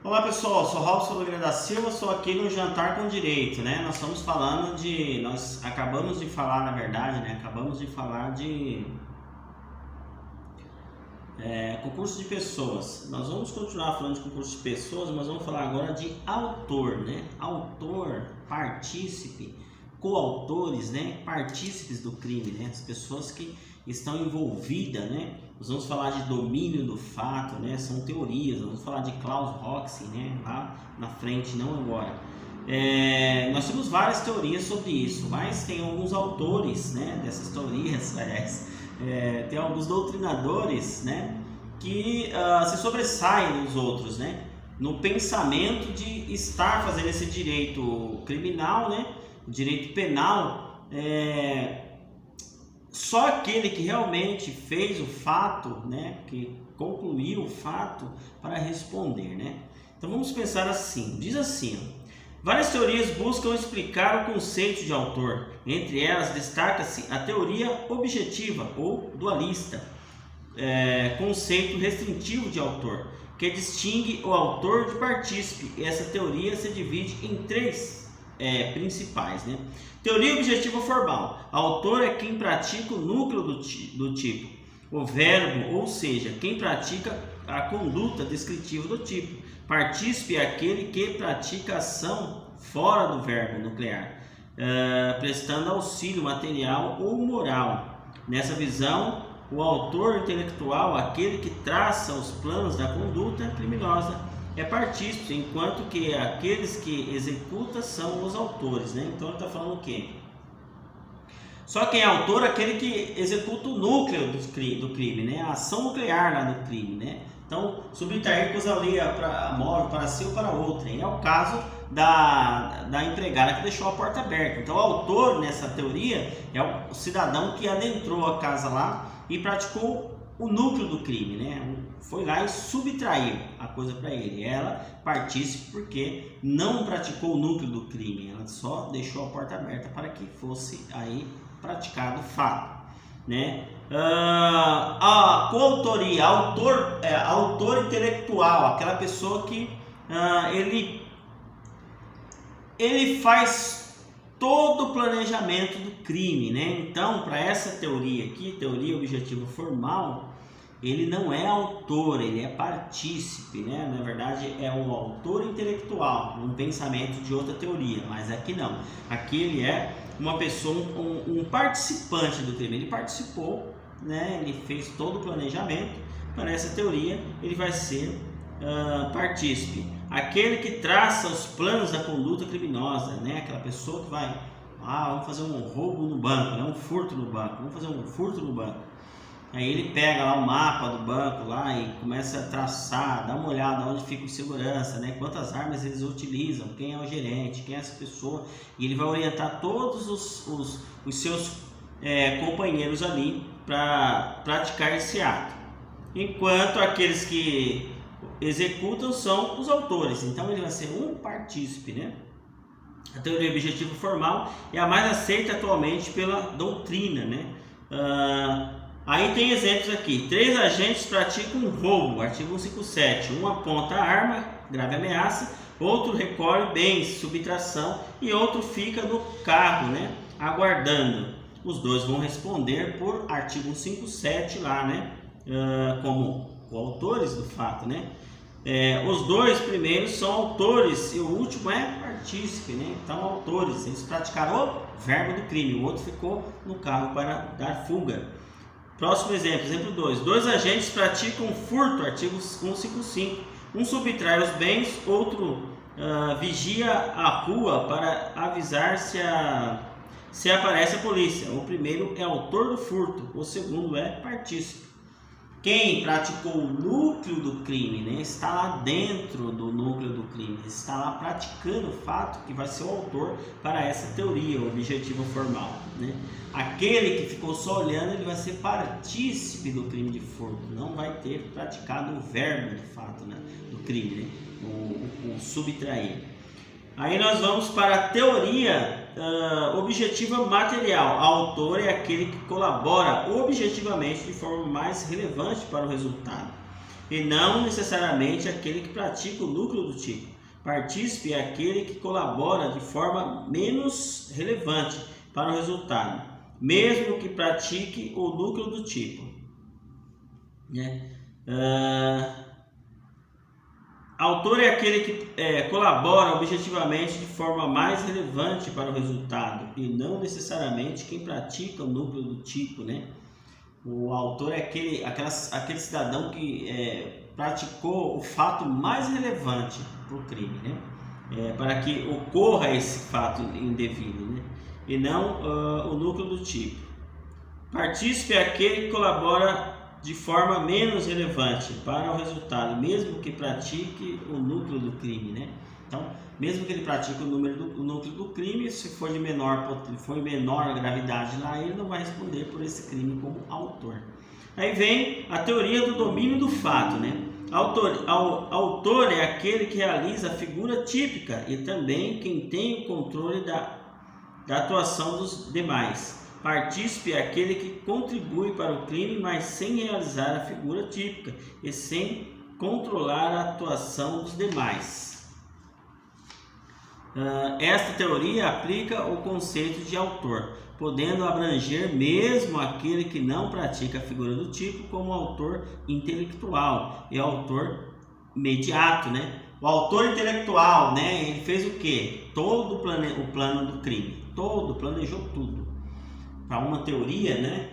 Olá pessoal, sou Raul Sonogra da Silva, sou aqui no Jantar com Direito, né? Nós estamos falando de, nós acabamos de falar, na verdade, né? Acabamos de falar de concurso de pessoas. Nós vamos continuar falando de concurso de pessoas, mas vamos falar agora de autor, né? Autor, partícipe, coautores, né? Partícipes do crime, né? As pessoas que estão envolvidas, né? Nós vamos falar de domínio do fato, né? São teorias. Vamos falar de Klaus Roxen, né? Lá na frente, não agora. Nós temos várias teorias sobre isso, mas tem alguns autores, né? Dessas teorias, aliás, tem alguns doutrinadores, né? Que se sobressaem dos outros, né? No pensamento de estar fazendo esse direito criminal, né? O direito penal, só aquele que realmente fez o fato, né, que concluiu o fato para responder, né? Então vamos pensar assim, diz assim, várias teorias buscam explicar o conceito de autor. Entre elas destaca-se a teoria objetiva ou dualista, conceito restritivo de autor, que distingue o autor de partícipe. Essa teoria se divide em três principais, né? Teoria objetiva formal. Autor é quem pratica o núcleo do tipo, o verbo, ou seja, quem pratica a conduta descritiva do tipo. Partícipe é aquele que pratica ação fora do verbo nuclear, prestando auxílio material ou moral. Nessa visão, o autor intelectual, aquele que traça os planos da conduta criminosa, é partícipe, enquanto que aqueles que executam são os autores, né? Então ele está falando o quê? Só quem é autor é aquele que executa o núcleo do crime, né? A ação nuclear lá do crime, né? Então, subtrair coisa alheia para móvel, para si ou para outra. É o caso da empregada que deixou a porta aberta. Então, o autor nessa teoria é o cidadão que adentrou a casa lá e praticou o núcleo do crime, né? Foi lá e subtraiu a coisa para ele. Ela partícipe porque não praticou o núcleo do crime, ela só deixou a porta aberta para que fosse aí praticado o fato, né? A coautoria, autor intelectual, aquela pessoa que ele faz todo o planejamento do crime, né? Então, para essa teoria aqui, teoria objetiva formal, ele não é autor, ele é partícipe, né? Na verdade, é um autor intelectual, um pensamento de outra teoria, mas aqui não. Aqui ele é uma pessoa, um participante do crime. Ele participou, né? Ele fez todo o planejamento. Para essa teoria, ele vai ser partícipe. Aquele que traça os planos da conduta criminosa, né? Aquela pessoa que vai, vamos fazer um roubo no banco, né? Um furto no banco, vamos fazer um furto no banco. Aí ele pega lá o mapa do banco lá e começa a traçar, dá uma olhada onde fica o segurança, né? Quantas armas eles utilizam, quem é o gerente, quem é essa pessoa, e ele vai orientar todos os seus companheiros ali para praticar esse ato. Enquanto aqueles que executam são os autores, então ele vai ser um partícipe, né? A teoria objetiva formal é a mais aceita atualmente pela doutrina, né? Aí tem exemplos aqui. 3 agentes praticam um roubo, artigo 157. Um aponta a arma, grave ameaça, outro recolhe bens, subtração, e outro fica no carro, né, aguardando. Os dois vão responder por artigo 157 lá, né, como coautores do fato, né. Os dois primeiros são autores e o último é partícipe, né. Então, autores, eles praticaram o verbo do crime, o outro ficou no carro para dar fuga. Próximo exemplo, exemplo 2. 2 agentes praticam furto, artigo 155. Um subtrai os bens, outro vigia a rua para avisar se aparece a polícia. O primeiro é autor do furto, o segundo é partícipe. Quem praticou o núcleo do crime, né, está lá dentro do núcleo do crime, está lá praticando o fato que vai ser o autor para essa teoria objetiva formal, né? Aquele que ficou só olhando, ele vai ser partícipe do crime de furto, não vai ter praticado o verbo de fato, né, do crime, né? O subtrair. Aí nós vamos para a teoria objetiva material. O autor é aquele que colabora objetivamente de forma mais relevante para o resultado. e não necessariamente aquele que pratica o núcleo do tipo. Partícipe é aquele que colabora de forma menos relevante para o resultado, mesmo que pratique o núcleo do tipo. Autor é aquele que colabora objetivamente de forma mais relevante para o resultado e não necessariamente quem pratica o núcleo do tipo, né? O autor é aquele cidadão que praticou o fato mais relevante para o crime, né? Para que ocorra esse fato indevido, né? E não o núcleo do tipo. Partícipe é aquele que colabora de forma menos relevante para o resultado, mesmo que pratique o núcleo do crime, né? Então, mesmo que ele pratique o núcleo do crime, se for de menor gravidade lá, ele não vai responder por esse crime como autor. Aí vem a teoria do domínio do fato, né? Autor é aquele que realiza a figura típica e também quem tem o controle da atuação dos demais. Partícipe é aquele que contribui para o crime, mas sem realizar a figura típica e sem controlar a atuação dos demais. Esta teoria aplica o conceito de autor, podendo abranger mesmo aquele que não pratica a figura do tipo, como autor intelectual e autor imediato, né? O autor intelectual, né? Ele fez o quê? Todo o plano do crime, planejou tudo. Para uma teoria, né?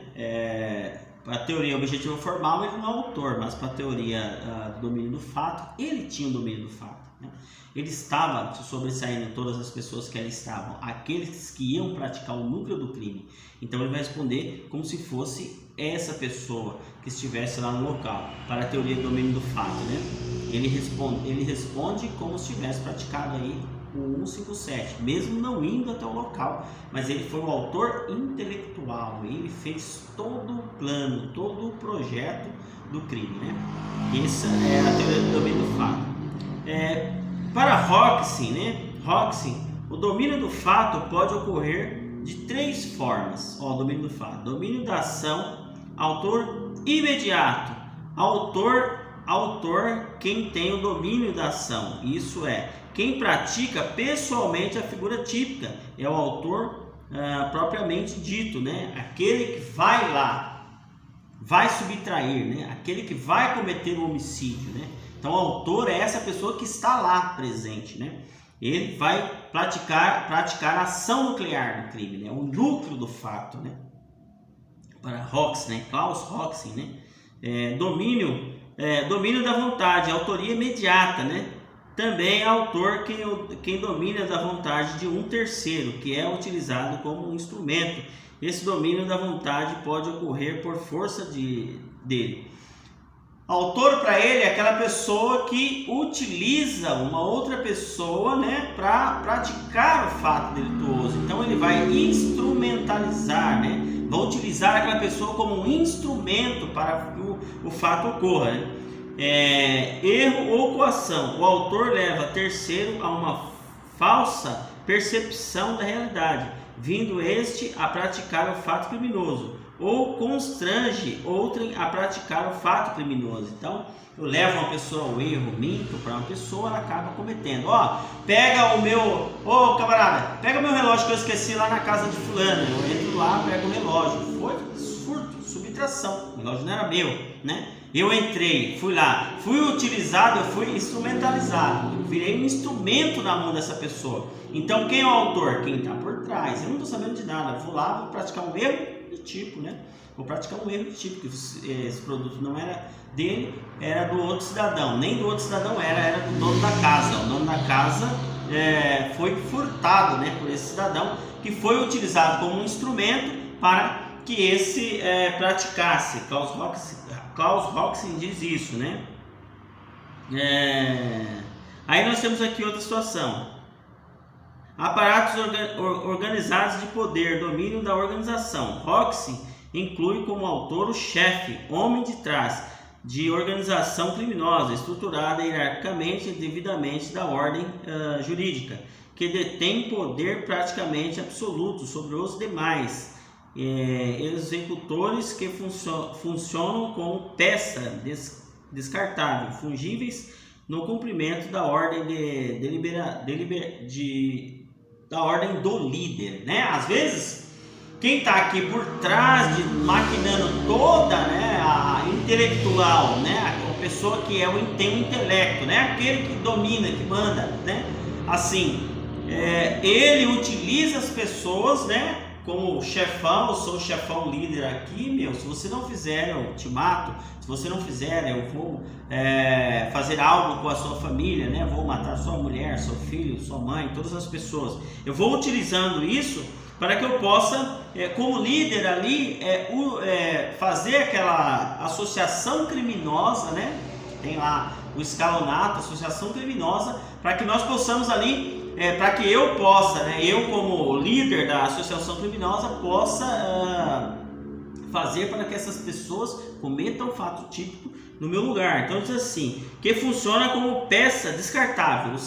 Para a teoria objetiva formal, ele não é autor, mas para a teoria do domínio do fato, ele tinha o domínio do fato, né? Ele estava sobressaindo todas as pessoas que ali estavam, aqueles que iam praticar o núcleo do crime. Então ele vai responder como se fosse essa pessoa que estivesse lá no local, para a teoria do domínio do fato, né? Ele responde como se tivesse praticado aí o 157, mesmo não indo até o local, mas ele foi o autor intelectual, ele fez todo o plano, todo o projeto do crime, né? Essa é a teoria do domínio do fato. Para Hoxie, né? O domínio do fato pode ocorrer de 3 formas. O domínio do fato: domínio da ação, autor imediato, autor quem tem o domínio da ação, isso é, quem pratica pessoalmente a figura típica, é o autor propriamente dito, né? Aquele que vai lá, vai subtrair, né? Aquele que vai cometer o homicídio, né? Então o autor é essa pessoa que está lá presente, né? Ele vai praticar a ação nuclear do crime, né? O núcleo do fato, né? Para Hoxie, né? Klaus Hoxie, né? Domínio da vontade, autoria imediata, né? Também é autor quem domina da vontade de um terceiro, que é utilizado como um instrumento. Esse domínio da vontade pode ocorrer por força dele. Autor para ele é aquela pessoa que utiliza uma outra pessoa, né, para praticar o fato delituoso. Então ele vai instrumentalizar, né? Vai utilizar aquela pessoa como um instrumento para que o fato ocorra, né? Erro ou coação. O autor leva terceiro a uma falsa percepção da realidade, vindo este a praticar o fato criminoso, ou constrange outrem a praticar o fato criminoso. Então, eu levo uma pessoa ao erro, minto para uma pessoa, ela acaba cometendo. Camarada, pega o meu relógio que eu esqueci lá na casa de fulano. Eu entro lá, pego o relógio. Foi furto, subtração. O relógio não era meu, né? Eu entrei, fui lá, fui utilizado, eu fui instrumentalizado. Eu virei um instrumento na mão dessa pessoa. Então, quem é o autor? Quem está por trás. Eu não estou sabendo de nada. Eu vou lá, vou praticar um erro de tipo, né? Vou praticar um erro de tipo, que esse produto não era dele, era do outro cidadão. Nem do outro cidadão era do dono da casa. O dono da casa foi furtado, né, por esse cidadão, que foi utilizado como um instrumento para que esse praticasse. Klaus Hoxie diz isso, né? Aí nós temos aqui outra situação. Aparatos organizados de poder, domínio da organização. Hoxie inclui como autor o chefe, homem de trás, de organização criminosa, estruturada hierarquicamente e devidamente da ordem jurídica, que detém poder praticamente absoluto sobre os demais. Executores que funcionam como peça descartável, fungíveis no cumprimento da ordem da ordem do líder, né? Às vezes quem está aqui por trás de maquinando toda, né, a intelectual, né, a pessoa que tem o intelecto, né, aquele que domina, que manda, né, assim, ele utiliza as pessoas, né, como chefão. Eu sou o chefão líder aqui, meu, se você não fizer eu te mato, se você não fizer eu vou fazer algo com a sua família, né, vou matar sua mulher, seu filho, sua mãe, todas as pessoas. Eu vou utilizando isso para que eu possa, como líder ali, fazer aquela associação criminosa, né? Tem lá o escalonato, associação criminosa, para que nós possamos ali, para que eu possa, né? Eu como líder da associação criminosa possa fazer para que essas pessoas cometam o fato típico no meu lugar. Então diz assim, que funciona como peça descartável.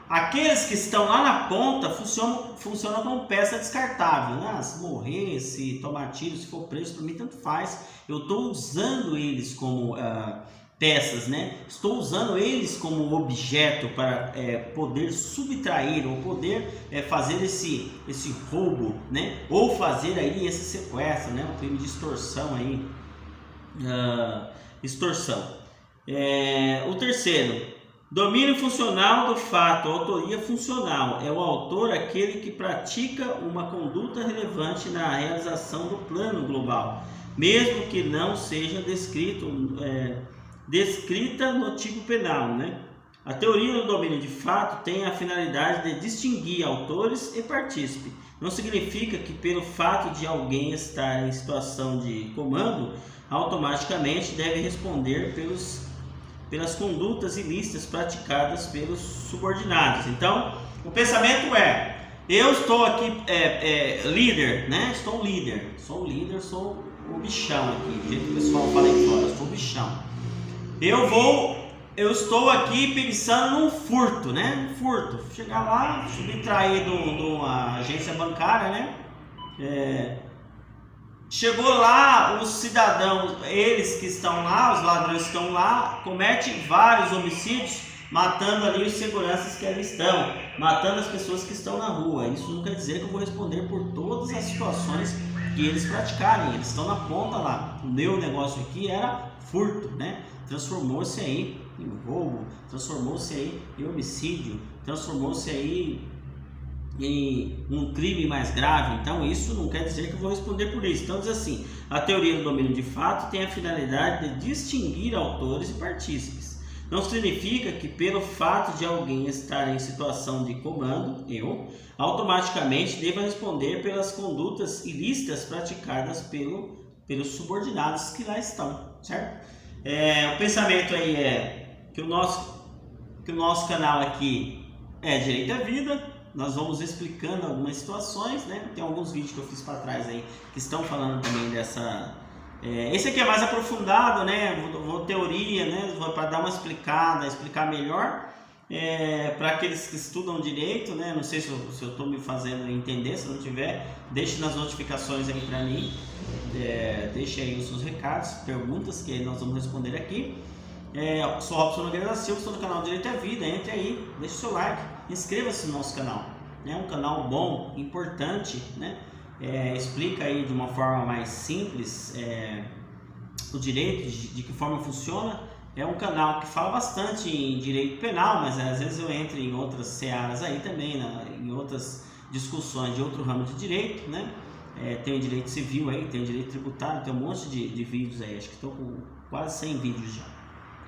Aqueles que estão lá na ponta funcionam como peça descartável, né? Se morrer, se tomar tiro, se for preso, para mim tanto faz. Eu estou usando eles como peças, né? Estou usando eles como objeto para poder subtrair ou poder fazer esse roubo, né? Ou fazer aí esse sequestro, né? Um crime de extorsão aí, extorsão. O terceiro, domínio funcional do fato, autoria funcional. É o autor aquele que pratica uma conduta relevante na realização do plano global, mesmo que não seja descrita no tipo penal, né? A teoria do domínio de fato tem a finalidade de distinguir autores e partícipe. Não significa que pelo fato de alguém estar em situação de comando, automaticamente deve responder pelas condutas ilícitas praticadas pelos subordinados. Então, o pensamento eu estou aqui líder, né? Sou o líder, sou o bichão aqui, do jeito que o pessoal fala aí fora, eu sou o bichão. Eu estou aqui pensando num furto, né? Furto, chegar lá, subtrair de uma agência bancária, né? Chegou lá, os cidadãos, eles que estão lá, os ladrões que estão lá, cometem vários homicídios, matando ali os seguranças que ali estão, matando as pessoas que estão na rua. Isso não quer dizer que eu vou responder por todas as situações que eles praticarem. Eles estão na ponta lá. O meu negócio aqui era furto, né? Transformou-se aí em roubo, transformou-se aí em homicídio, transformou-se aí em um crime mais grave. Então isso não quer dizer que eu vou responder por isso. Então diz assim, a teoria do domínio de fato tem a finalidade de distinguir autores e partícipes. Não significa que pelo fato de alguém estar em situação de comando, eu automaticamente deva responder pelas condutas ilícitas praticadas pelos subordinados que lá estão, certo? O pensamento aí que o nosso canal aqui é Direito à Vida. Nós vamos explicando algumas situações, né? Tem alguns vídeos que eu fiz para trás aí que estão falando também dessa. Esse aqui é mais aprofundado, né? Vou teoria, né? Para dar uma explicar melhor para aqueles que estudam direito, né? Não sei se eu estou me fazendo entender. Se não tiver, deixe nas notificações aí para mim. Deixe aí os seus recados, perguntas que nós vamos responder aqui. Sou Robson Nogueira da Silva, estou no canal Direito à Vida. Entre aí, deixe o seu like, inscreva-se no nosso canal. É um canal bom, importante, né? Explica aí de uma forma mais simples o direito, de que forma funciona. É um canal que fala bastante em direito penal, mas às vezes eu entro em outras searas aí também, em outras discussões de outro ramo de direito, né? Tem o direito civil aí, tem o direito tributário, tem um monte de vídeos aí, acho que estou com quase 100 vídeos já.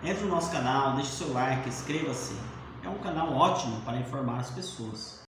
Entre no nosso canal, deixe seu like, inscreva-se. É um canal ótimo para informar as pessoas.